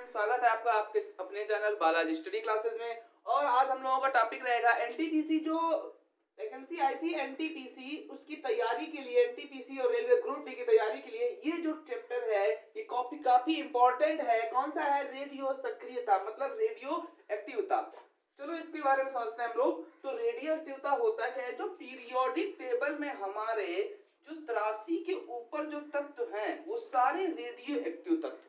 Friends, स्वागत है आपका आपके अपने चैनल बालाजी स्टडी क्लासेस में। और आज हम लोगों का टॉपिक रहेगा एनटीपीसी। जो वैकेंसी आई थी एनटीपीसी उसकी तैयारी के लिए, एनटीपीसी और रेलवे ग्रुप डी की तैयारी के लिए ये जो चैप्टर है ये काफी इंपॉर्टेंट है। कौन सा है? रेडियो सक्रियता, मतलब रेडियो एक्टिवता। चलो इसके बारे में समझते हैं हम लोग। तो रेडियो एक्टिवता होता क्या है? जो पीरियोडिक टेबल में हमारे जो 83 के ऊपर जो तत्व हैं वो सारे रेडियो एक्टिव तत्व हैं।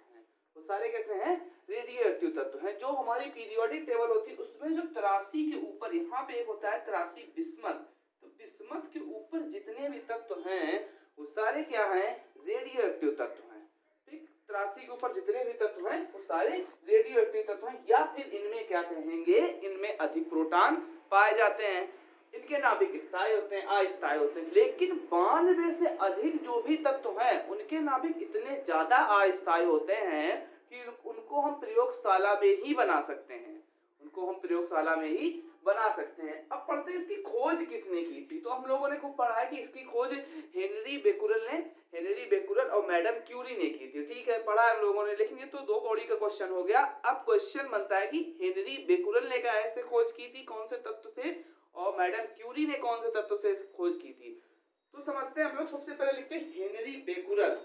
वो सारे कैसे हैं? रेडियो एक्टिव तत्व हैं। जो हमारी पीरियोडिक टेबल होती है उसमें जो 83 के ऊपर, यहाँ पे एक होता है 83 बिस्मथ, तो बिस्मथ के ऊपर जितने भी तत्व हैं वो सारे क्या हैं? रेडियो एक्टिव तत्व हैं। ठीक, 83 के ऊपर जितने भी तत्व हैं वो सारे रेडियो एक्टिव तत्व हैं। या फिर इनमें क्या कहेंगे, इनमें अधिक प्रोटॉन पाए जाते हैं। इनके नाभिक स्थायी होते हैं, अस्थायी होते हैं। लेकिन 92 से अधिक जो भी तत्व हैं उनके नाभिक इतने ज्यादा अस्थायी होते हैं कि उनको हम प्रयोगशाला में ही बना सकते हैं। उनको हम प्रयोगशाला में ही बना सकते हैं। अब पढ़ते हैं इसकी खोज किसने की थी। तो हम लोगों ने खूब पढ़ा है कि इसकी खोज हेनरी बेकुरल और मैडम क्यूरी ने की थी। ठीक है, पढ़ा है हम लोगों ने, लेकिन ये तो 2 कौड़ी का क्वेश्चन हो गया। अब क्वेश्चन बनता है कि हेनरी बेकुरल ने कैसे खोज की थी, कौन से तत्व से, और मैडम क्यूरी ने कौन से तत्व से खोज की थी। तो समझते हैं हम लोग। सबसे पहले लिखते हैं हेनरी बेकुरल।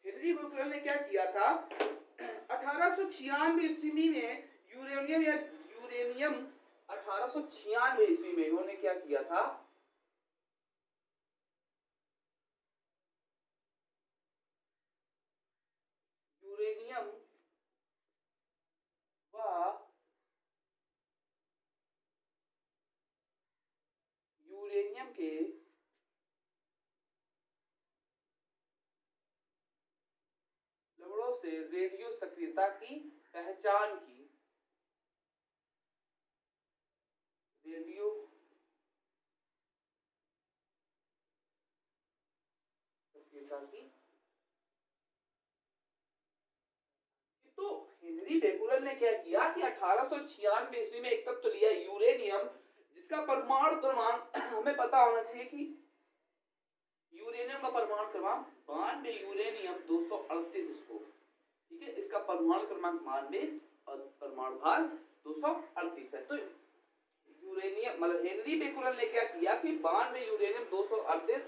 हेनरी बेकुरल ने क्या किया था? 1896 ईस्वी में यूरेनियम 1896 ईस्वी में इन्होंने क्या किया था? यूरेनियम व यूरेनियम के लवणों से रेडियो सक्रियता की पहचान की। रेडियो सक्रियता की। तो हेनरी बेकुरल ने क्या किया कि 1896 ईस्वी में एक तत्व लिया यूरेनियम, जिसका परमाणु क्रमांक हमें पता होना चाहिए कि यूरेनियम का परमाणु क्रमांक 92, यूरेनियम 238 इसको। ठीक है, इसका परमाणु क्रमांक 92 और परमाणु भार 238 है। तो यूरेनियम मतलब हेनरी बेकुरल ने क्या किया कि 92 यूरेनियम 238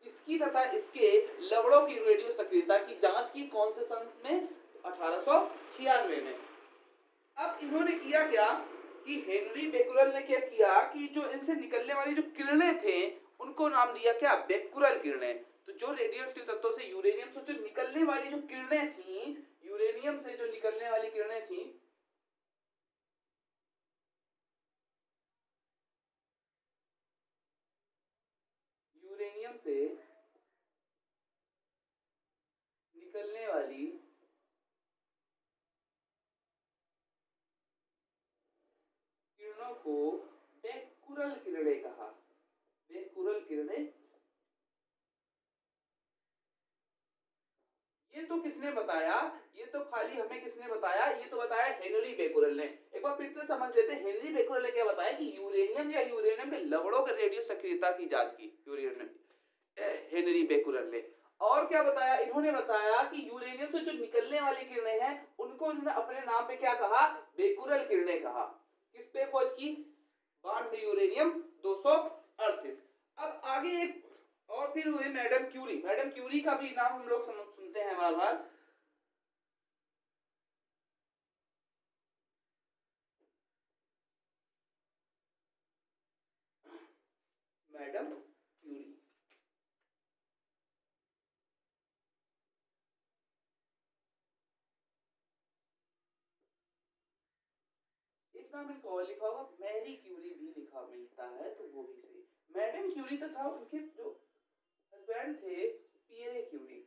इसकी तथा इसके लवणों की रेडियो सक्रियता की जांच की। कौन से सन में? 1896 में। अब इन्होंने किया क्या कि हेनरी बेकुरल ने क्या किया कि जो इनसे निकलने वाली जो किरणें थे उनको नाम दिया क्या? बेकुरल किरणें। तो जो रेडियोएक्टिव तत्वों से, यूरेनियम से जो निकलने वाली जो किरणें थी, यूरेनियम से जो निकलने वाली किरणें थी, यूरेनियम से निकलने वाली किरणों को बेकुरल किरणें कहा। बेकुरल किरणें। ये तो किसने बताया? ये तो खाली हमें किसने बताया? ये तो बताया हेनरी बेकुरल ने। एक बार फिर से समझ लेते हैं हेनरी बेकुरल ने क्या बताया कि यूरेनियम या यूरेनियम के लवणों के रेडियो सक्रियता की जांच की हेनरी बेकुरल ने। और क्या बताया? इन्होंने बताया कि यूरेनियम से जो निकलने वाली किरणें हैं उनको इन्होंने अपने नाम पे क्या कहा? बेकुरल किरणें कहा। किस पे खोज की? 92 यूरेनियम 238। अब आगे एक और फिर हुए मैडम क्यूरी। मैडम क्यूरी का भी नाम हम लोग सुनते हैं बार बार। Madam Curie. एक नाम इनको और लिखा होगा, मैरी क्यूरी भी लिखा मिलता है, तो वो भी सही। मैडम क्यूरी तो था, उनके जो हस्बैंड थे पियरे क्यूरी।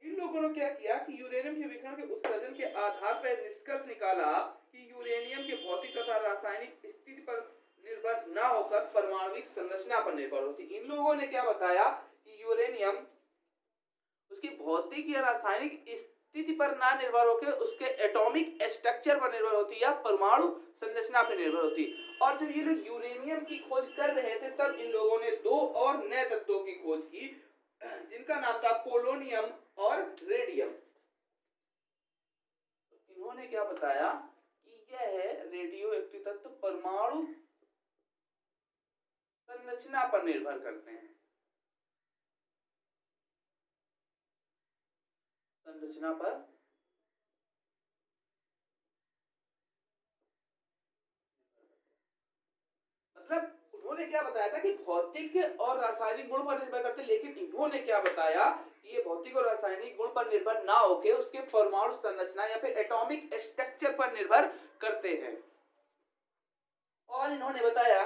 इन लोगों ने क्या किया कि यूरेनियम के विकिरण के उत्सर्जन के आधार पर निष्कर्ष निकाला कि यूरेनियम के भौतिक तथा रासायनिक स्थिति पर निर्भर ना होकर परमाणुविक संरचना पर निर्भर होती। इन लोगों ने क्या बताया कि यूरेनियम उसकी भौतिक या रासायनिक स्थिति पर ना निर्भर होकर उसके एटॉमिक स्ट्रक्चर पर निर्भर होती या परमाणु संरचना पर निर्भर होती। और जब ये लोग यूरेनियम की खोज कर रहे थे तब इन लोगों ने दो और नए तत्वों की खोज की जिनका नाम था पोलोनियम और रेडियम। इन्होंने क्या बताया कि यह रेडियो एक्टिव तत्व परमाणु संरचना पर निर्भर करते हैं। संरचना पर मतलब उन्होंने क्या बताया था कि भौतिक और रासायनिक गुण पर निर्भर करते, लेकिन इन्होंने क्या बताया कि ये भौतिक और रासायनिक गुण पर निर्भर ना होके उसके परमाणु संरचना या फिर एटॉमिक स्ट्रक्चर पर निर्भर करते हैं। और इन्होंने बताया,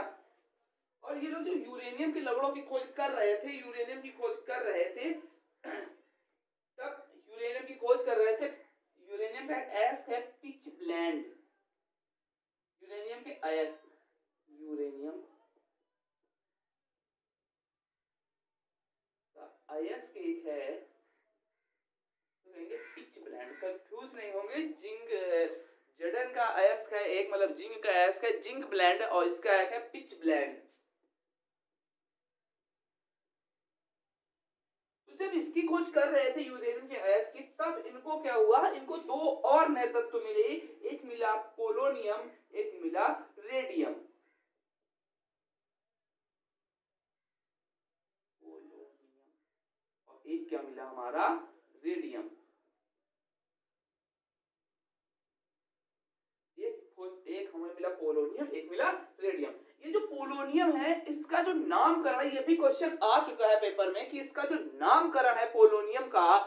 और ये लोग जो यूरेनियम के लवणों की खोज कर रहे थे, यूरेनियम की खोज कर रहे थे तब यूरेनियम की खोज कर रहे थे, यूरेनियम का एस है पिच ब्लेंड, यूरेनियम के अयस्क, यूरेनियम का अयस्क एक है तो कहेंगे पिच ब्लेंड, कंफ्यूज नहीं होंगे। जिंक जडन का अयस्क है एक, मतलब जिंक का अयस्क है जिंक ब्लेंड, और इसका एक है पिच ब्लेंड। जब इसकी खोज कर रहे थे यूरेनियम के अयस्क की, तब इनको क्या हुआ, इनको दो और नए तत्व मिले, एक मिला पोलोनियम, एक मिला रेडियम। और एक क्या मिला हमारा, रेडियम। एक हमें मिला पोलोनियम, एक मिला रेडियम। ये जो पोलोनियम है इसका जो नामकरण है, ये भी क्वेश्चन आ चुका है पेपर में कि इसका जो नामकरण है पोलोनियम का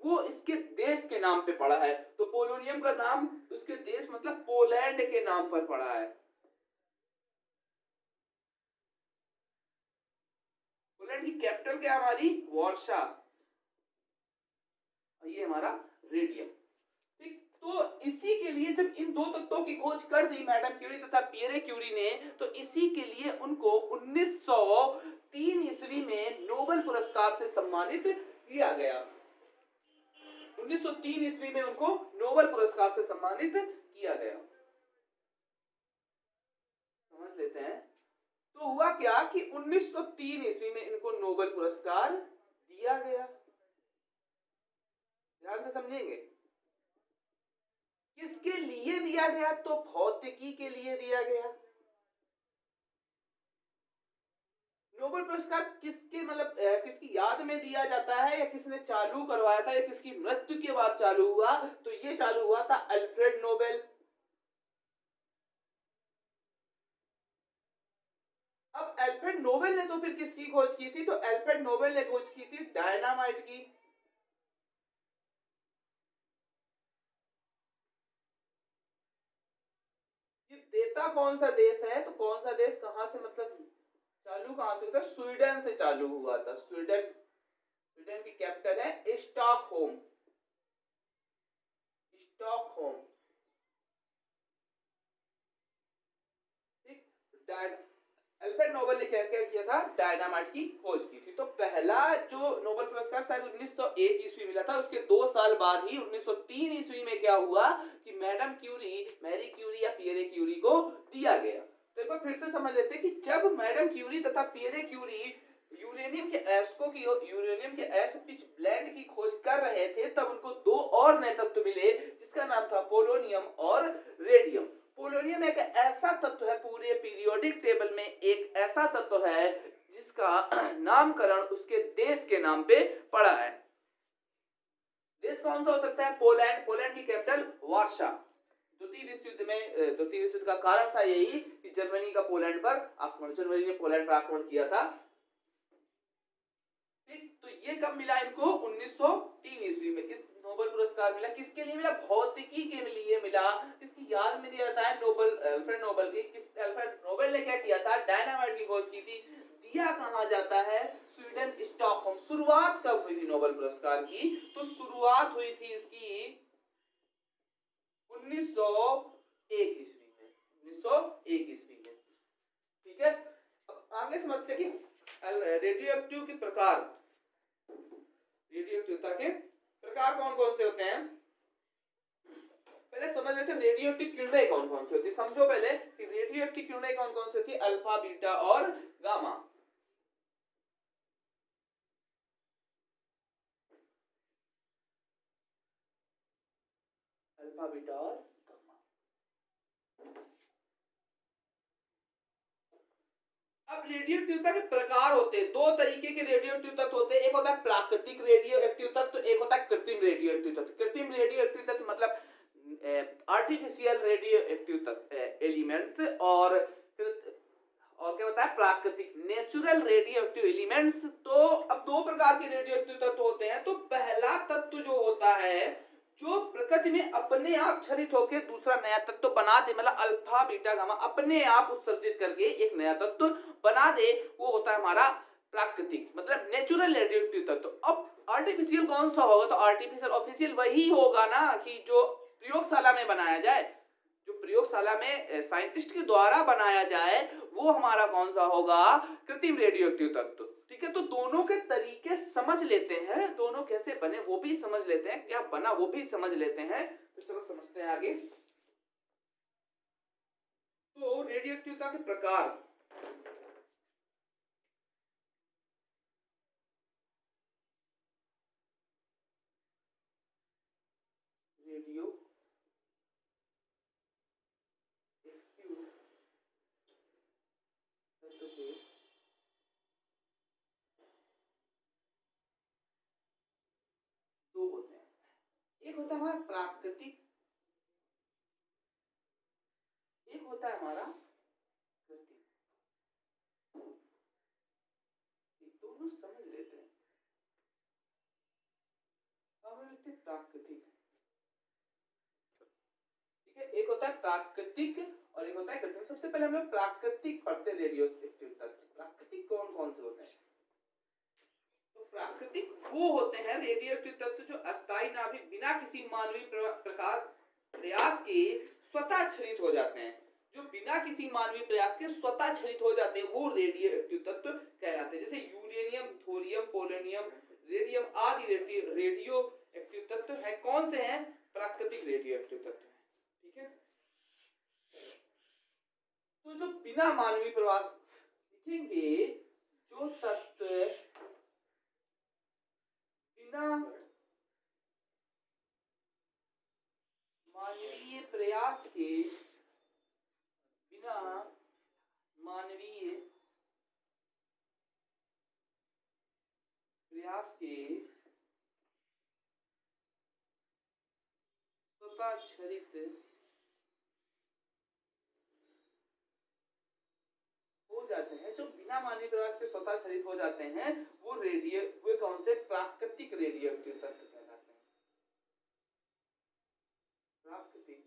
वो इसके देश के नाम पे पड़ा है। तो पोलोनियम का नाम उसके देश मतलब पोलैंड के नाम पर पड़ा है। पोलैंड की कैपिटल क्या है हमारी, वॉर्शा। ये हमारा रेडियम। तो इसी के लिए जब इन दो तत्वों की खोज कर दी मैडम क्यूरी तथा पियरे क्यूरी ने, तो इसी के लिए उनको 1903 ईस्वी में नोबेल पुरस्कार से सम्मानित किया गया। 1903 ईस्वी में उनको नोबेल पुरस्कार से सम्मानित किया गया। समझ लेते हैं। तो हुआ क्या कि 1903 ईस्वी में इनको नोबेल पुरस्कार दिया गया। ध्यान से समझेंगे किसके लिए दिया गया, तो भौतिकी के लिए दिया गया। नोबेल पुरस्कार किसके मतलब किसकी याद में दिया जाता है, या किसने चालू करवाया था, या किसकी मृत्यु के बाद चालू हुआ, तो ये चालू हुआ था अल्फ्रेड नोबेल। अब अल्फ्रेड नोबेल ने तो फिर किसकी खोज की थी, तो अल्फ्रेड नोबेल ने खोज की थी डायनामाइट की। ये देता कौन सा देश है, तो कौन सा देश कहां से मतलब चालू कहां से होता, स्वीडन से चालू हुआ था। स्वीडन, स्वीडन की कैपिटल है स्टॉकहोम, स्टॉकहोम। ठीक, अल्फ्रेड नोबेल ने क्या किया था, डायनामाइट की खोज की थी। तो पहला जो नोबेल पुरस्कार शायद 1901 ईस्वी मिला था, उसके 2 साल बाद ही 1903 ईस्वी में क्या हुआ कि मैडम क्यूरी, मैरी क्यूरी या पियरे क्यूरी को दिया गया। तो एक बार फिर से समझ लेते हैं कि जब मैडम क्यूरी तथा पियरे क्यूरी यूरेनियम के अयस्कों की, यूरेनियम के अयस्क पिच ब्लेंड की खोज कर रहे थे, तब उनको दो और नए तत्व मिले जिसका नाम था पोलोनियम और रेडियम। पोलोनियम एक ऐसा तत्व है पूरे पीरियोडिक टेबल में, एक ऐसा तत्व है जिसका नामकरण उसके देश के नाम पे पड़ा है। देश कौन सा हो सकता है, पोलैंड। पोलैंड की कैपिटल वार्शा। द्वितीय विश्व युद्ध में, द्वितीय विश्व युद्ध का कारण था यही कि जर्मनी का पोलैंड पर आक्रमण, जर्मनी ने पोलैंड पर आक्रमण किया था। ठीक, तो ये कब मिला इनको, 1903 ईस्वी में। किस नोबेल पुरस्कार मिला, किसके लिए मिला, भौतिकी के लिए मिला। किसकी याद में दिया जाता है, नोबेल, अल्फ्रेड नोबेल की। किस अल्फ्रेड नोबेल ने क्या किया था, डायनामाइट की खोज की थी। दिया कहां जाता है, स्वीडन, स्टॉकहोम। शुरुआत कब हुई थी नोबेल पुरस्कार की, तो शुरुआत हुई थी इसकी 1901 ईस्वी में, 1901 ईस्वी में। ठीक है, अब आगे समझते हैं कि रेडियो एक्टिव के प्रकार, रेडियो एक्टिवता के प्रकार कौन कौन से होते हैं। पहले समझ लेते हैं रेडियो एक्टिव किरणें कौन कौन सी होती है। समझो पहले कि रेडियो एक्टिव किरणें कौन कौन सी होती है, अल्फा बीटा और गामा। अल्फा बीटा और गामा। अब रेडियो एक्टिवता के प्रकार होते हैं, दो तरीके के रेडियो एक्टिव तत्व होते हैं। एक होता है प्राकृतिक रेडियो एक्टिव तत्व, एक होता है कृत्रिम रेडियो एक्टिव तत्व। कृत्रिम रेडियो एक्टिव तत्व मतलब आर्टिफिशियल रेडियो एक्टिव एलिमेंट्स, और क्या होता है प्राकृतिक नेचुरल रेडियो एक्टिव एलिमेंट्स। तो अब दो प्रकार के रेडियो एक्टिव तत्व होते हैं। तो पहला तत्व जो होता है जो प्रकृति में अपने आप क्षरित होकर दूसरा नया तत्व बना दे, मतलब अल्फा बीटा गामा अपने आप उत्सर्जित करके एक नया तत्व बना दे, वो होता है हमारा प्राकृतिक मतलब नेचुरल रेडियो एक्टिव तत्व। अब आर्टिफिशियल कौन सा होगा, तो आर्टिफिशियल ऑफिशियल वही होगा ना कि जो प्रयोगशाला में बनाया जाए, जो प्रयोगशाला में साइंटिस्ट के द्वारा बनाया जाए, वो हमारा कौन सा होगा, कृत्रिम रेडियो एक्टिव तत्व। ठीक है, तो दोनों के तरीके समझ लेते हैं, दोनों कैसे बने वो भी समझ लेते हैं, क्या बना वो भी समझ लेते हैं। तो चलो समझते हैं आगे। तो रेडियो एक्टिवता के प्रकार, रेडियो एक्टिव तत्व के दो होते हैं। एक होता है हमारा प्राकृतिक, एक होता है हमारा कृत्रिम। दोनों समझ लेते हैं। अब हम लिखते हैं प्राकृतिक। ठीक है, एक होता है प्राकृतिक और एक होता है कृत्रिम। सबसे पहले हम लोग प्राकृतिक पढ़ते हैं रेडियो एक्टिव तत्व। प्राकृतिक कौन कौन से होते हैं, तो प्राकृतिक वो होते हैं रेडियो एक्टिव तत्व जो अस्थायी नाभिक बिना किसी मानवीय प्रयास के स्वतः क्षरित हो जाते हैं। जो बिना किसी मानवीय प्रयास के स्वतः क्षरित हो जाते हैं वो रेडियो एक्टिव तत्व कहलाते हैं। जैसे यूरेनियम, थोरियम, पोलोनियम, रेडियम आदि रेडियो एक्टिव तत्व है। कौन से हैं, प्राकृतिक रेडियो एक्टिव तत्व है। ठीक है, तो जो बिना मानवीय प्रयास लिखेंगे, जो तत्व बिना मानवीय प्रयास के, बिना मानवीय प्रयास के स्वतः क्षरित हो जाते हैं, जो बिना मानवीय प्रयास के स्वतः क्षरित हो जाते हैं वो रेडियो, वो कौन से, प्राकृतिक रेडियो एक्टिव तत्व कहलाते हैं। प्राकृतिक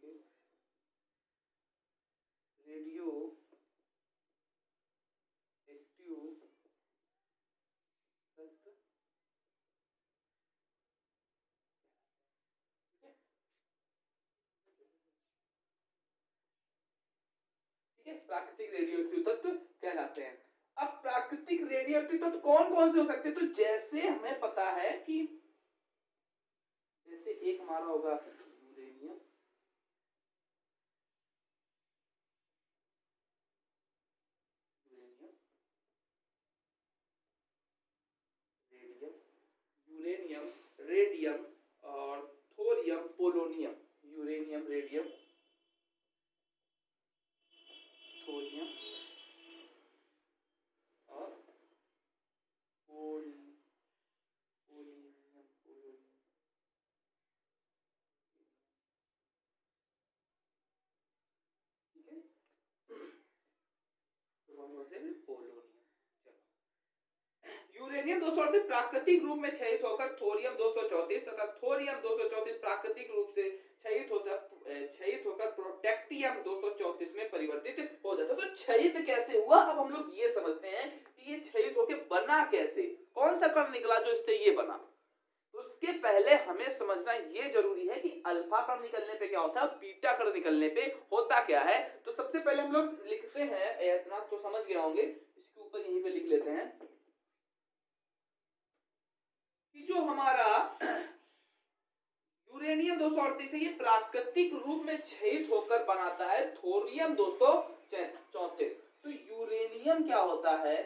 रेडियो एक्टिव तत्व। ठीक है, प्राकृतिक रेडियो एक्टिव तत्व कहलाते हैं। अब प्राकृतिक रेडियो एक्टिव तत्व कौन कौन से हो सकते हैं, तो जैसे हमें पता है कि जैसे एक हमारा होगा यूरेनियम, रेडियम, यूरेनियम, रेडियम और thorium, polonium. Uranium, radium, thorium और पोलोनियम। ठीक है, तो हम बोलते हैं पोलोनियम। यूरेनियम 238 प्राकृतिक रूप में क्षयित होकर थोरियम 234 तथा थोरियम 234 प्राकृतिक रूप से क्षयित होकर प्रोटेक्टियम 234 में परिवर्तित हो जाता है। तो क्षयित कैसे हुआ, अब हम लोग ये समझते हैं कि ये क्षयित होकर बना कैसे, कौन सा कण निकला जो इससे ये बना। तो उसके पहले हमें समझना ये जरूरी है कि अल्फा कण निकलने पे क्या होता है, बीटा कण निकलने पे होता क्या है। तो सबसे पहले हम लोग लिखते हैं, इतना तो समझ गए होंगे, इसके ऊपर यहीं पे लिख लेते हैं कि जो हमारा यूरेनियम 238 है ये प्राकृतिक रूप में क्षयित होकर बनाता है थोरियम 234। तो यूरेनियम क्या होता है,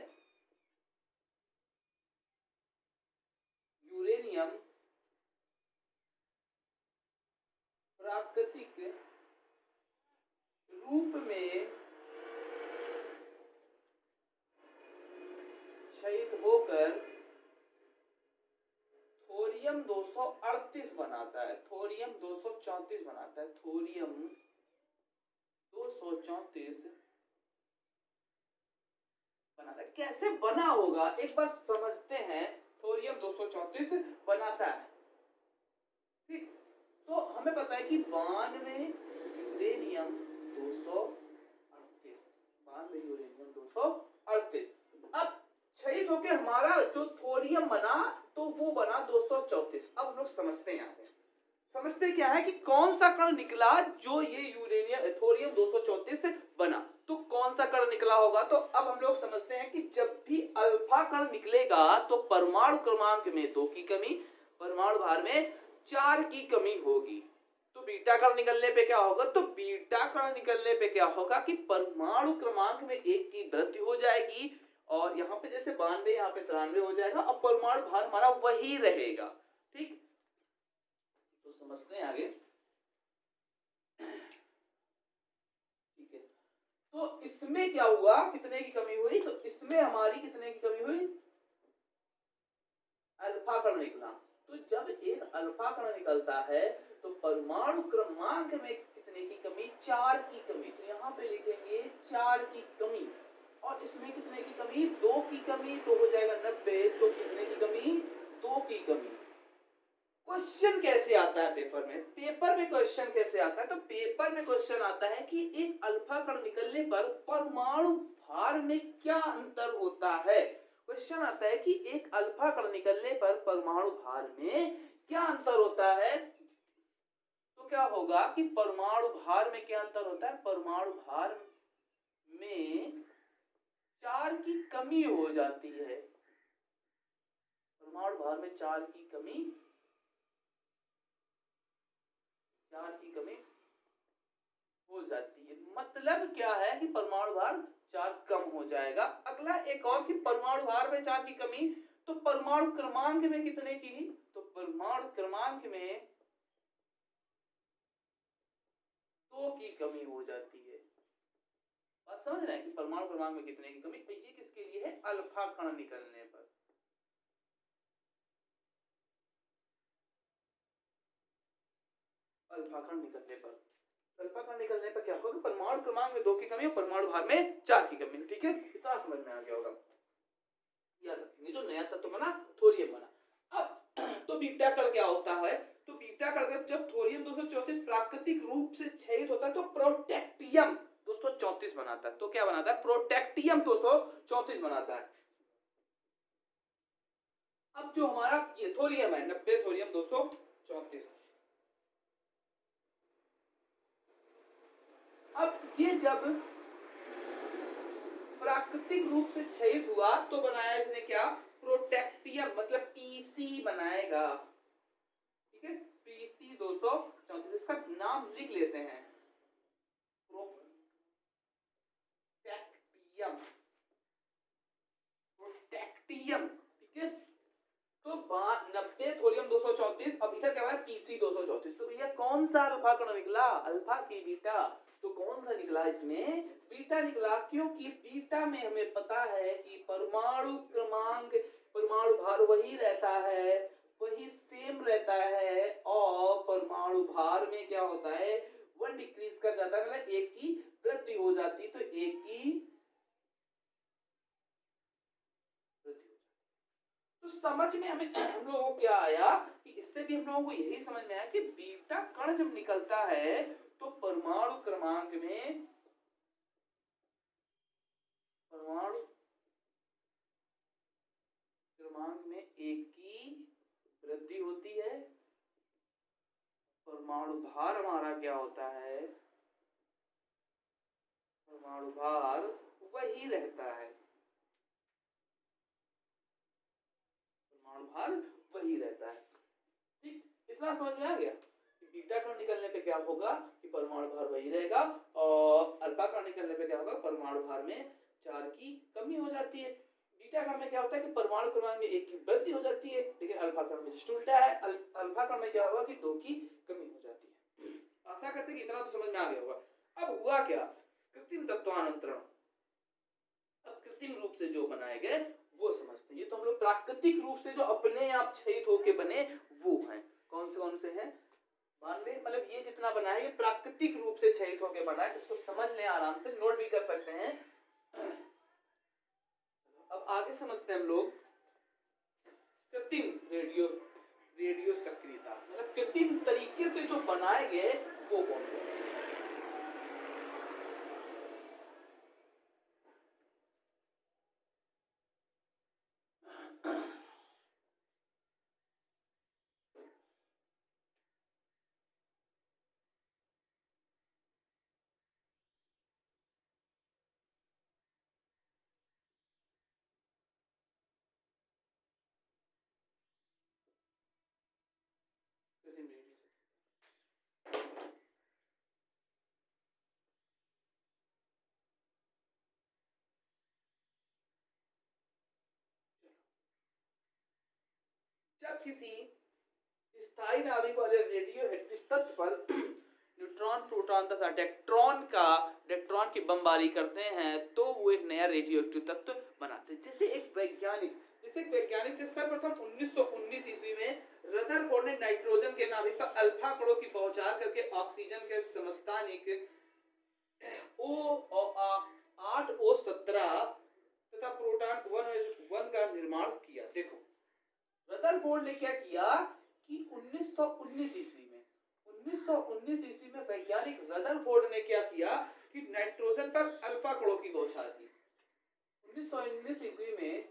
यूरेनियम प्राकृतिक रूप में क्षयित होकर थोरियम 238 बनाता है, थोरियम 234 बनाता है, थोरियम 234 बनाता है। कैसे बना होगा एक बार समझते हैं। थोरियम 234 बनाता है, ठीक। तो हमें पता है कि 92 यूरेनियम 238, 92 यूरेनियम 238। अब क्षयित होके हमारा जो थोरियम बना तो वो बना 234। अब हम लोग समझते हैं, यहाँ पे समझते क्या है कि कौन सा कण निकला जो ये यूरेनियम थोरियम 234 से बना। तो कौन सा कण निकला होगा, तो अब हम लोग समझते हैं कि जब भी अल्फा कण निकलेगा तो परमाणु क्रमांक में 2 की कमी, परमाणु भार में 4 की कमी होगी। तो बीटा कण निकलने पे क्या होगा, तो बीटा कण निकलने पे क्या होगा कि परमाणु क्रमांक में 1 की वृद्धि हो जाएगी, और यहाँ पे जैसे 92 यहाँ पे 93 हो जाएगा, और परमाणु भार हमारा वही रहेगा, ठीक। तो समझते हैं आगे, ठीक है। तो इसमें क्या हुआ, कितने की कमी हुई, तो इसमें हमारी कितने की कमी हुई, अल्फा कण निकला। तो जब एक अल्फा कण निकलता है तो परमाणु क्रमांक में कितने की कमी, 4 की कमी। तो यहाँ पे लिखेंगे 4 की कमी, और इसमें कितने की कमी, 2 की कमी, तो हो जाएगा 90। तो कितने की कमी, 2 की कमी। क्वेश्चन कैसे आता है पेपर में, पेपर में क्वेश्चन कैसे आता है, तो पेपर में क्वेश्चन आता है कि एक अल्फा कण निकलने पर परमाणु भार में क्या अंतर होता है। क्वेश्चन आता है कि एक अल्फा कण निकलने पर परमाणु भार में क्या अंतर होता है। तो क्या होगा कि परमाणु भार में क्या अंतर होता है, परमाणु भार में 4 की कमी हो जाती है, परमाणु भार में 4 की कमी, 4 की कमी हो जाती है। मतलब क्या है कि परमाणु भार 4 कम हो जाएगा। अगला एक और कि परमाणु भार में 4 की कमी, तो परमाणु क्रमांक में कितने की, तो परमाणु क्रमांक में 2 की कमी हो जाती है। बात समझ रहे हैं कि परमाणु क्रमांक में कितने की कमी, तो ये किसके लिए है, अल्फा कण निकलने पर। अल्फा कण निकलने पर, अल्फा कण निकलने पर क्या होगा, परमाणु क्रमांक में 2 की कमी और परमाणु भार में 4 की कमी, ठीक है। इतना समझ में आ गया होगा, याद रखेंगे। जो नया तत्व बना थोरियम बना। अब तो बीटा कण क्या होता है, तो बीटा कण जब थोरियम 234 प्राकृतिक रूप से क्षयित होता है तो प्रोटेक्टियम 234 बनाता है। तो क्या बनाता है, प्रोटेक्टियम 234 बनाता है। अब जो हमारा ये थोरियम है 90 थोरियम 234, अब ये जब प्राकृतिक रूप से क्षयित हुआ तो बनाया इसने क्या, प्रोटेक्टियम, मतलब पीसी बनाएगा, ठीक है। पीसी 234, इसका नाम लिख लेते हैं, प्रोटेक्टियम, प्रोटेक्टियम, ठीक है। तो 90 थोरियम 234, अब इधर क्या है पीसी 234। तो भैया कौन सा अल्फा कण निकला, अल्फा की बीटा, तो कौन सा निकला, इसमें बीटा निकला, क्योंकि बीटा में हमें पता है कि परमाणु क्रमांक, परमाणु भार वही रहता है, वही सेम रहता है, और परमाणु भार में क्या होता है, 1 डिक्रीज कर जाता है, मतलब 1 की वृद्धि हो जाती, तो 1 की। तो समझ में हमें हम लोगों को क्या आया कि इससे भी हम लोगों को यही समझ में आया कि बीटा कण जब निकलता है तो परमाणु क्रमांक में, परमाणु क्रमांक में 1 की वृद्धि होती है, परमाणु भार हमारा क्या होता है, परमाणु भार वही रहता है, परमाणु भार वही रहता है। ठीक, इतना समझ में आ गया कि बीटा कण निकलने पे क्या होगा कि परमाणु भार वही रहेगा, और अल्फा कण निकलने पे क्या होगा, परमाणु भार में 4 की कमी हो जाती है। बीटा कण में क्या होता है कि परमाणु क्रमांक में 1 की वृद्धि हो जाती है, लेकिन अल्फा कण में जस्ट उल्टा है, अल्फा कण में क्या होगा कि 2 की कमी हो जाती है। आशा करते हैं कि इतना तो समझ में आ गया होगा। अब हुआ क्या, कृत्रिम तत्वांतरण। अब कृत्रिम रूप से जो बनाए गए वो समझते हैं। ये तो हम लोग प्राकृतिक रूप से जो अपने आप क्षयित होके बने वो हैं। कौन से हैं, मानवे, मतलब ये जितना बना है ये प्राकृतिक रूप से क्षयित होके बना है। इसको समझ लें, आराम से नोट भी कर सकते हैं। अब आगे समझते हैं हम लोग कृत्रिम रेडियो सक्रियता, मतलब कृत्रिम तरीके से जो बनाए गए वो कौन है। जब किसी स्थायी नाभिक वाले रेडियो एक्टिव तत्व पर न्यूट्रॉन, प्रोटॉन तथा इलेक्ट्रॉन की बमबारी करते हैं तो वो एक नया रेडियो एक्टिव तत्व बनाते हैं। जैसे एक वैज्ञानिक थे, सर्वप्रथम 1919 ईस्वी में रदरफोर्ड ने नाइट्रोजन के नाभिक पर अल्फा कणों की पहुंचार करके ऑक्सीजन के समस्थानिक O8O17 तथा प्रोटॉन 1 का निर्माण किया। देखो रदरफोर्ड ने क्या किया कि 1919 ईस्वी में वैज्ञानिक रदरफोर्ड ने क्या किया कि नाइट्रोजन पर अल्फा कणों की बौछार की। 1919 ईस्वी में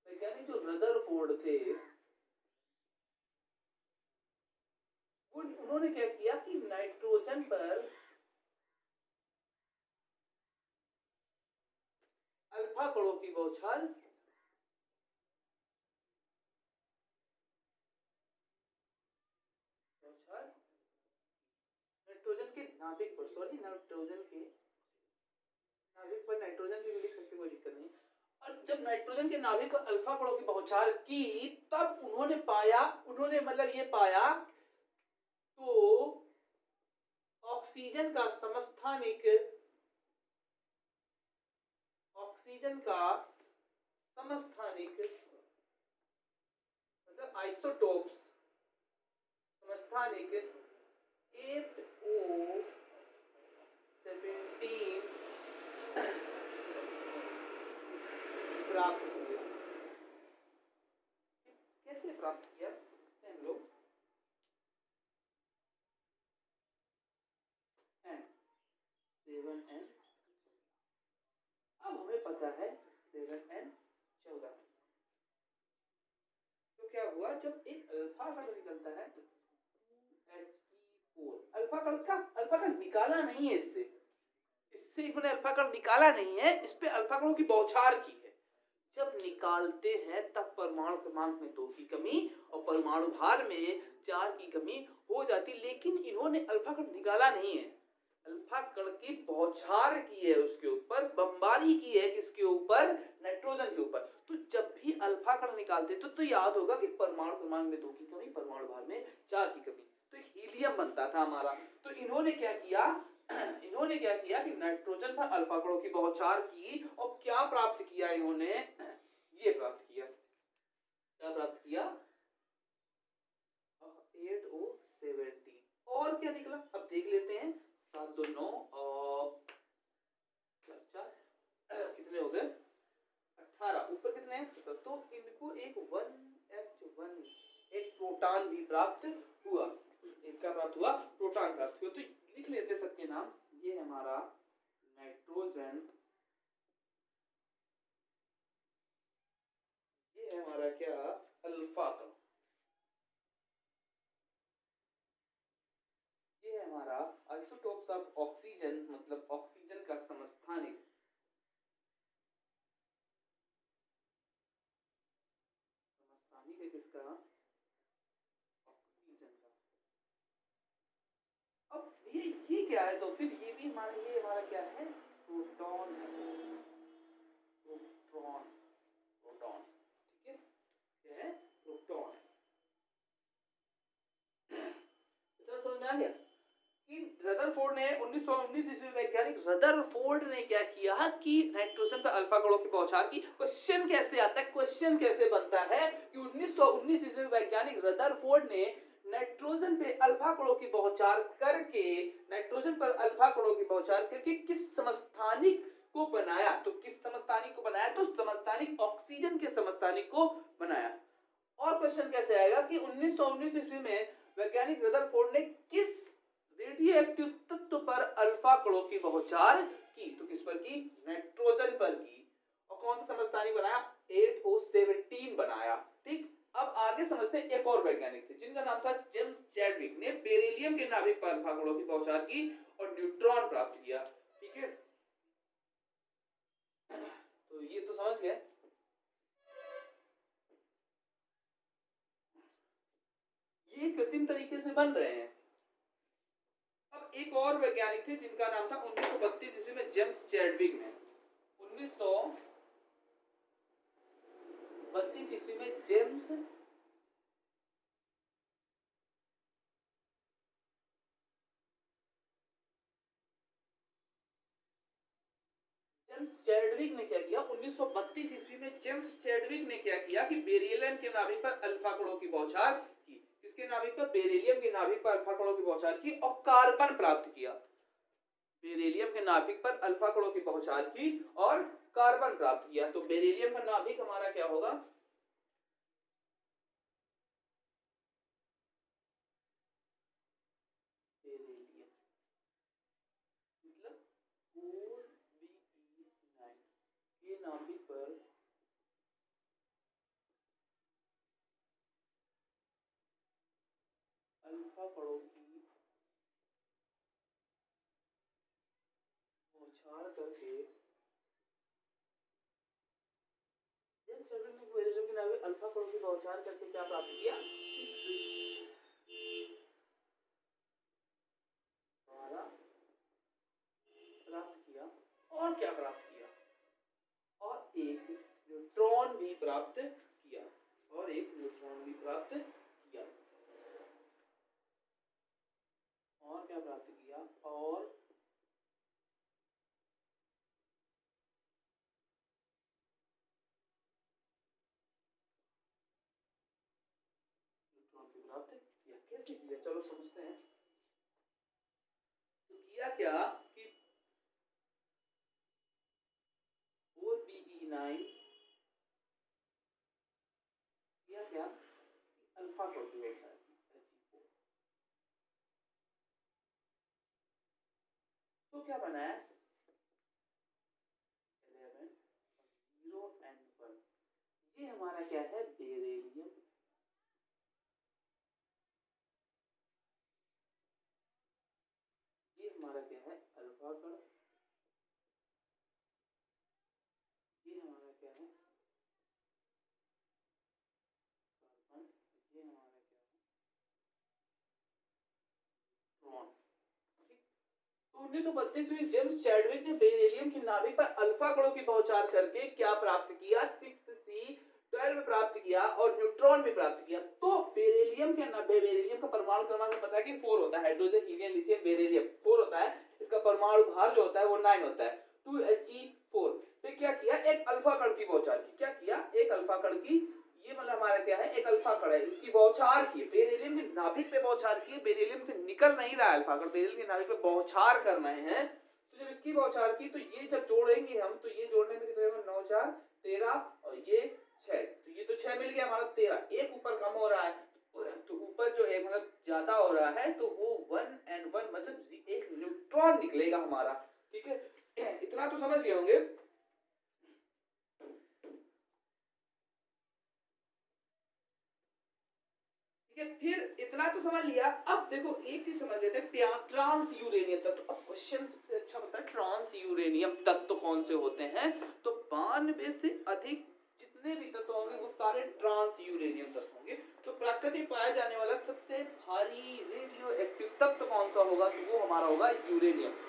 वैज्ञानिक जो रदरफोर्ड थे उन्होंने क्या किया कि नाइट्रोजन पर अल्फा कणों की बौछार नाइट्रोजन के नाभिक पर, नाइट्रोजन भी लिख सकते, कोई दिक्कत नहीं। और जब नाइट्रोजन के नाभिक पर अल्फा कणों की बौछार की तब उन्होंने मतलब ये पाया तो ऑक्सीजन का समस्थानिक मतलब आइसोटोप्स समस्थानिक 8O17 प्राप्त किया। कैसे प्राप्त किया हम लोग, N7N, अब हमें पता है 7N14। तो क्या हुआ, जब एक अल्फा कण निकलता है तो 2He4 अल्फा कण निकाला नहीं है, इससे इन्होंने अल्फा कण निकाला नहीं है, इस पे अल्फा कणों की बौछार की है। जब निकालते हैं तब परमाणु क्रमांक में 2 की कमी और परमाणु भार में 4 की कमी हो जाती, लेकिन इन्होंने अल्फा कण निकाला नहीं है, अल्फा कण की बौछार की है, उसके ऊपर बमबारी की है, किसके ऊपर, नाइट्रोजन के ऊपर। तो जब भी अल्फा कण निकालते तो याद होगा कि परमाणु क्रमांक में 2 की कमी, परमाणु भार में 4 की कमी, तो एक हीलियम बनता था हमारा। तो इन्होंने क्या किया कि नाइट्रोजन पर अल्फा कणों की बौछार की और क्या प्राप्त किया इन्होंने, ये प्राप्त किया, क्या प्राप्त किया, 8O17। और क्या निकला अब देख लेते हैं, 7 2 9 और 4 4 कितने हो गए, 18, ऊपर कितने हैं 17। तो इनको एक 1H1 एक प्रोटॉन भी प्राप्त हुआ, इनका प्राप्त हुआ, प्रोटॉन प्राप्त हुआ। तो लिख लेते सबके नाम, ये है हमारा नाइट्रोजन, ये है हमारा क्या, अल्फा कण। ये है हमारा आइसोटोप्स ऑफ ऑक्सीजन, मतलब ऑक्सीजन का समस्थानिक, समस्थानिक है किसका, ऑक्सीजन का। अब ये क्या है, तो फिर ये भी हमारा, ये हमारा क्या है, प्रोटॉन है, प्रोटॉन, प्रोटॉन, ठीक है, क्या है, प्रोटॉन। इतना समझ में आ गया कि रदरफोर्ड ने 1919 ईस्वी में, वैज्ञानिक रदरफोर्ड ने क्या किया कि नाइट्रोजन पर अल्फा कणों की बौछार की। क्वेश्चन कैसे आता है, क्वेश्चन कैसे बनता है कि 1919 ईस्वी में वैज्ञानिक रदरफोर्ड ने नाइट्रोजन पे अल्फा कणों की बौछार करके, नाइट्रोजन पर अल्फा कणों की बौछार करके किस समस्थानिक को बनाया, तो किस समस्थानिक को बनाया, तो समस्थानिक ऑक्सीजन के समस्थानिक को बनाया। और क्वेश्चन कैसे आएगा कि 1919 ईस्वी में वैज्ञानिक रदरफोर्ड ने किस रेडियो एक्टिव तत्व पर अल्फा कणों की बौछार की, तो किस पर की, नाइट्रोजन पर की। और कौन सा समस्थानिक बनाया, 8O17 बनाया। ठीक, अब आगे समझते हैं, एक और वैज्ञानिक थे जिनका नाम था जेम्स चैडविक ने बेरिलियम के नाभिक पर अल्फा कणों की बौछार की और न्यूट्रॉन प्राप्त किया। ठीक है, तो ये तो समझ गए। ये कृत्रिम तरीके से बन रहे हैं। अब एक और वैज्ञानिक थे जिनका नाम था 1932 ईस्वी में जेम्स चैडविक ने, 1932 ईस्वी में जेम्स चैडविक ने क्या किया, 1932 ईस्वी में जेम्स चैडविक ने क्या किया कि बेरिलियम के नाभिक पर अल्फा कणों की बौछार की। किसके नाभिक पर, बेरिलियम के नाभिक पर अल्फा कणों की बौछार की और कार्बन प्राप्त किया। बेरिलियम के नाभिक पर अल्फा कणों की बौछार की और कार्बन प्राप्त किया। तो बेरिलियम का नाभिक हमारा क्या होगा, बेरिलियम मतलब 4Be9 ये नाभिक पर अल्फा कणों की बौछार करके, जेम्स चैडविक ने बेरिलियम के नाभिक अल्फा कणों की बौछार करके क्या प्राप्त किया, 6 प्राप्त किया। और क्या प्राप्त किया, और एक न्यूट्रॉन भी प्राप्त किया, और एक न्यूट्रॉन भी प्राप्त किया। और क्या प्राप्त किया, और न्यूट्रॉन भी प्राप्त किया। कैसे किया, चलो समझते हैं। तो किया क्या कि 4Be9 किया क्या, अल्फा को बौछार की, तो क्या बनाया, 11 0 and 1। ये हमारा क्या है, बेरिलियम, ये हमारा क्या है, अल्फा कण, ये हमारा क्या है, कार्बन, ये हमारा क्या है, न्यूट्रॉन। 1932 में जेम्स चैडविक ने बेरिलियम के नाभिक पर अल्फा कणों की बौछार करके क्या प्राप्त किया, 6C12 प्राप्त किया और न्यूट्रॉन भी प्राप्त किया। तो बेरिलियम के बेरिलियम का परमाणु क्रमांक पता है कि 4 होता है, हाइड्रोजन हीलियम लिथियम बेरिलियम 4 होता है। इसका परमाणु भार जो होता है वो 9 होता है, 2He4। फिर क्या किया, एक अल्फा कण की बौछार की, क्या किया, एक अल्फा कण की, ये मतलब हमारा क्या है, एक अल्फा कण है, इसकी बौछार की, बेरिलियम के नाभिक पे बौछार की। बेरिलियम से निकल नहीं रहा है अल्फा कण, बेरिलियम के नाभिक पे बौछार कर रहे हैं। तो जब इसकी बौछार की, तो ये जब जोड़ेंगे हम, तो ये जोड़ने में कितना होगा, 9 4 13 और ये 6, तो ये तो 6 मिल गया हमारा, 13, एक ऊपर कम हो रहा है, तो ऊपर जो है मतलब ज्यादा हो रहा है, तो वो 1 मतलब एक न्यूट्रॉन निकलेगा हमारा। ठीक है, इतना तो समझ गए होंगे। ठीक है, फिर इतना तो समझ लिया। अब देखो एक चीज समझ लेते हैं, ट्रांस यूरेनियम तत्व। अब क्वेश्चन सबसे अच्छा होता है ट्रांस यूरेनियम तत्व कौन से होते हैं, तो 92 से अधिक जितने भी तत्व होंगे वो सारे ट्रांस यूरेनियम तत्व होंगे। तो प्रकृति में पाया जाने वाला सबसे भारी रेडियो एक्टिव तत्व कौन सा होगा, तो वो हमारा होगा यूरेनियम।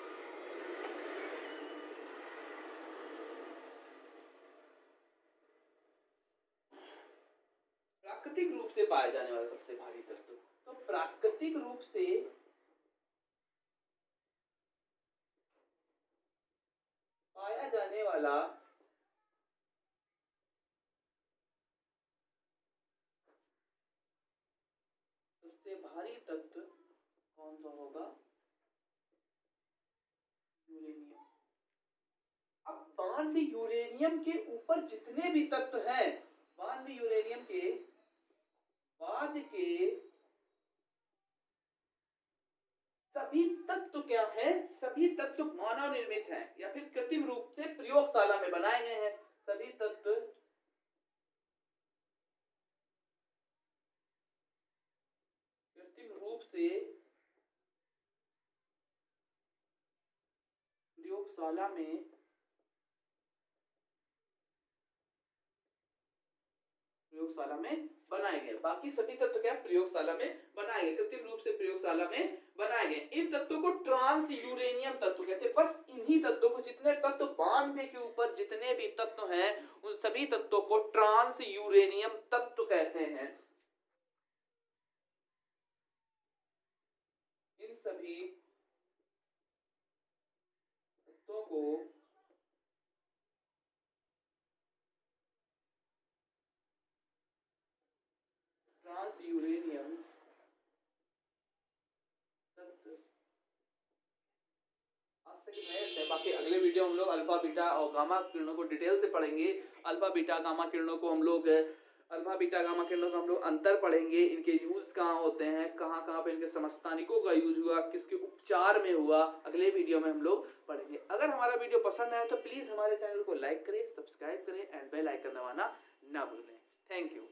प्राकृतिक रूप से पाया जाने वाला सबसे भारी तत्व, तो प्राकृतिक रूप से पाया जाने वाला सबसे भारी तत्व कौन सा होगा, यूरेनियम। अब 92 यूरेनियम के ऊपर जितने भी तत्व हैं, 92 यूरेनियम के बाद के सभी तत्व क्या है, सभी तत्व मानव निर्मित हैं या फिर कृत्रिम रूप से प्रयोगशाला में बनाए गए हैं। सभी तत्व कृत्रिम रूप से प्रयोगशाला में बनाए गए। बाकी सभी तत्व क्या प्रयोगशाला में बनाए गए, कृत्रिम रूप से प्रयोगशाला में बनाए गए। इन तत्वों को ट्रांस यूरेनियम तत्व कहते हैं। बस इन्हीं तत्वों को, जितने तत्व 92 के ऊपर जितने भी तत्व हैं उन सभी तत्वों को ट्रांस यूरेनियम तत्व कहते हैं। इन सभी तत्वों को ट्रांस यूरेनियम तत्व। आज तक है, बाकी अगले वीडियो हम लोग अल्फा बीटा और गामा किरणों को डिटेल से पढ़ेंगे। अल्फा बीटा गामा किरणों को हम लोग अंतर पढ़ेंगे, इनके यूज कहाँ होते हैं, कहाँ कहाँ पे इनके समस्थानिकों का यूज हुआ, किसके उपचार में हुआ, अगले वीडियो में हम लोग पढ़ेंगे। अगर हमारा वीडियो पसंद आए तो प्लीज हमारे चैनल को लाइक करें, सब्सक्राइब करें एंड बेल आइकन दबाना ना भूलें। Thank you.